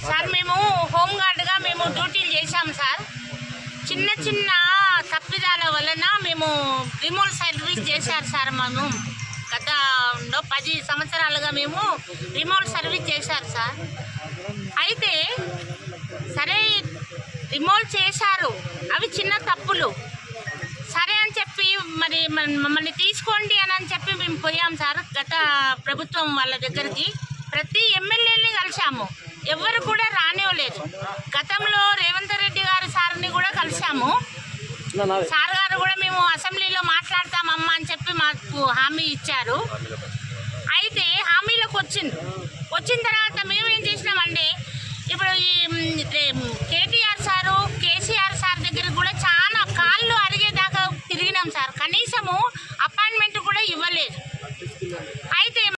Sir మేము హోంగార్డ్గా మేము డ్యూటీలు చేశాము సార్. చిన్న చిన్న తప్పిదాల వలన మేము రిమోట్ సర్వీస్ చేశారు సార్. మేము గత 10 సంవత్సరాలుగా మేము రిమోట్ సర్వీస్ చేశారు సార్. అయితే సరే రిమోట్ చేశారు, అవి చిన్న తప్పులు సరే అని చెప్పి మరి మమ్మల్ని తీసుకోండి అని చెప్పి మేము పోయాం సార్. గత ప్రభుత్వం వాళ్ళ దగ్గరికి ప్రతి ఎమ్మెల్యేని కలిసాము, ఎవరు కూడా రానివ్వలేదు. గతంలో రేవంత్ రెడ్డి గారు సార్ని కూడా కలిసాము. సార్ గారు కూడా మేము అసెంబ్లీలో మాట్లాడతామమ్మా అని చెప్పి మాకు హామీ ఇచ్చారు. అయితే హామీలకు వచ్చిన తర్వాత మేమేం చేసినామంటే ఇప్పుడు ఈ కేటీఆర్